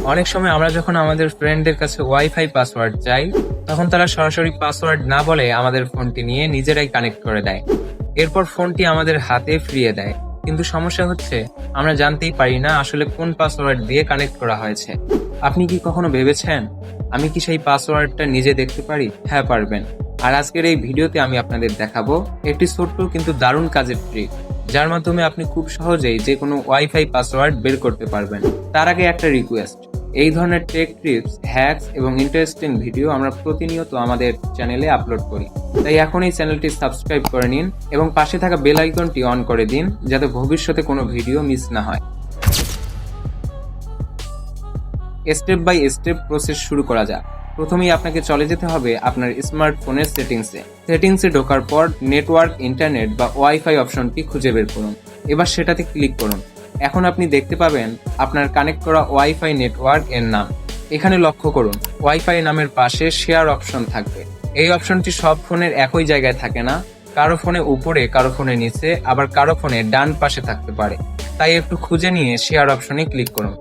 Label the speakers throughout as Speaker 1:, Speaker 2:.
Speaker 1: অনেক সময় আমরা যখন আমাদের ফ্রেন্ডদের কাছে ওয়াইফাই পাসওয়ার্ড চাই, তখন তারা সরাসরি পাসওয়ার্ড না বলে আমাদের ফোনটি নিয়ে নিজেরাই কানেক্ট করে দেয়। এরপর ফোনটি আমাদের হাতে ফিরিয়ে দেয়। কিন্তু সমস্যা হচ্ছে, আমরা জানতেই পারি না আসলে কোন পাসওয়ার্ড দিয়ে কানেক্ট করা হয়েছে। আপনি কি কখনো ভেবেছেন, আমি কি সেই পাসওয়ার্ডটা নিজে দেখতে পারি? হ্যাঁ, পারবেন। আর আজকের এই ভিডিওতে আমি আপনাদের দেখাবো একটি ছোট্ট কিন্তু দারুণ কাজের ট্রিক, যার মাধ্যমে আপনি খুব সহজেই যে কোনো ওয়াইফাই পাসওয়ার্ড বের করতে পারবেন। তার আগে একটা রিকোয়েস্ট, এই ধরনের টেক টিপস, হ্যাকস এবং ইন্টারেস্টিং ভিডিও আমরা প্রতিনিয়ত আমাদের চ্যানেলে আপলোড করি। তাই এখন এই চ্যানেলটি সাবস্ক্রাইব করে নিন এবং পাশে থাকা বেল আইকনটি অন করে দিন, যাতে ভবিষ্যতে কোনো ভিডিও মিস না হয়। স্টেপ বাই স্টেপ প্রসেস শুরু করা যাক। প্রথমেই আপনাকে চলে যেতে হবে আপনার স্মার্টফোনের সেটিংসে ঢোকার পর নেটওয়ার্ক, ইন্টারনেট বা ওয়াইফাই অপশনটি খুঁজে বের করুন। এবার সেটাতে ক্লিক করুন। এখন আপনি দেখতে পাবেন আপনার কানেক্ট করা ওয়াইফাই নেটওয়ার্ক এর নাম। এখানে লক্ষ্য করুন, ওয়াইফাই নামের পাশে শেয়ার অপশন থাকবে। এই অপশনটি সব ফোনের একই জায়গায় থাকে না। কারো ফোনে উপরে, কারো ফোনে নিচে, আবার কারো ফোনে ডান পাশে থাকতে পারে। তাই একটু খুঁজে নিয়ে শেয়ার অপশনে ক্লিক করুন।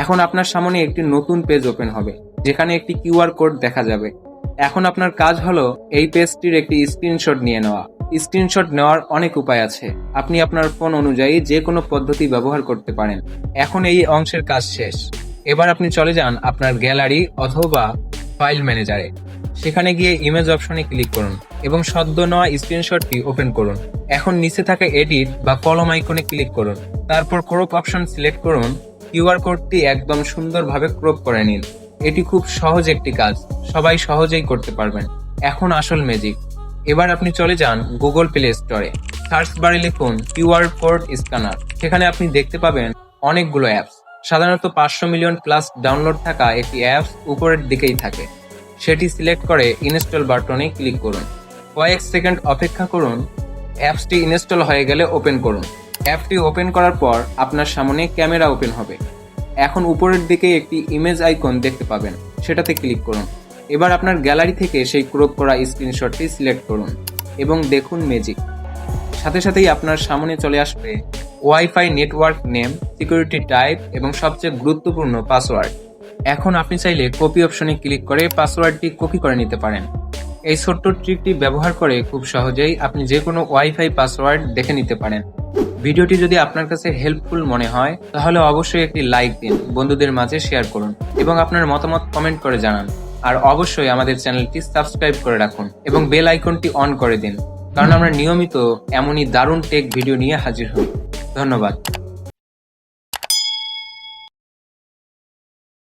Speaker 1: এখন আপনার সামনে একটি নতুন পেজ ওপেন হবে, যেখানে একটি কিউআর কোড দেখা যাবে। এখন আপনার কাজ হলো এই পেজটির একটি স্ক্রিনশট নিয়ে নেওয়া। স্ক্রিনশট নেওয়ার অনেক উপায় আছে, আপনি আপনার ফোন অনুযায়ী যে কোনো পদ্ধতি ব্যবহার করতে পারেন। এখন এই অংশের কাজ শেষ। এবার আপনি চলে যান আপনার গ্যালারি অথবা ফাইল ম্যানেজারে। সেখানে গিয়ে ইমেজ অপশনে ক্লিক করুন এবং সদ্য নেওয়া স্ক্রিনশটটি ওপেন করুন। এখন নিচে থাকা এডিট বা কলম আইকনে ক্লিক করুন। তারপর ক্রপ অপশন সিলেক্ট করুন। কিউআর কোডটি একদম সুন্দরভাবে ক্রপ করে নিন। এটি খুব সহজ একটি কাজ, সবাই সহজেই করতে পারবেন। এখন আসল ম্যাজিক। এবার আপনি চলে যান গুগল প্লে স্টোরে। সার্চ বারে লিখুন কিউআর কোড স্ক্যানার। সেখানে আপনি দেখতে পাবেন অনেকগুলো অ্যাপস। সাধারণত 500 মিলিয়ন প্লাস ডাউনলোড থাকা একটি অ্যাপস উপরের দিকেই থাকে। সেটি সিলেক্ট করে ইনস্টল বাটনে ক্লিক করুন। কয়েক সেকেন্ড অপেক্ষা করুন। অ্যাপসটি ইনস্টল হয়ে গেলে ওপেন করুন। অ্যাপটি ওপেন করার পর আপনার সামনে ক্যামেরা ওপেন হবে। এখন উপরের দিকে একটি ইমেজ আইকন দেখতে পাবেন, সেটাতে ক্লিক করুন। এবার আপনার গ্যালারি থেকে সেই ক্রপ করা স্ক্রিনশটটি সিলেক্ট করুন এবং দেখুন ম্যাজিক। সাথে সাথেই আপনার সামনে চলে আসবে wifi network name, security type এবং সবচেয়ে গুরুত্বপূর্ণ পাসওয়ার্ড। এখন আপনি চাইলে কপি অপশনে ক্লিক করে পাসওয়ার্ডটি কপি করে নিতে পারেন। এই ছোট্ট ট্রিকটি ব্যবহার করে খুব সহজেই আপনি যে কোনো ওয়াইফাই পাসওয়ার্ড দেখে নিতে পারেন। ভিডিওটি যদি আপনার কাছে হেল্পফুল মনে হয়, তাহলে অবশ্যই একটি লাইক দিন, বন্ধুদের মাঝে শেয়ার করুন এবং আপনার মতামত কমেন্ট করে জানান। আর অবশ্যই আমাদের চ্যানেলটি সাবস্ক্রাইব করে রাখুন এবং বেল আইকনটি অন করে দিন, কারণ আমরা নিয়মিত এমনই দারুণ টেক ভিডিও নিয়ে হাজির হই। ধন্যবাদ।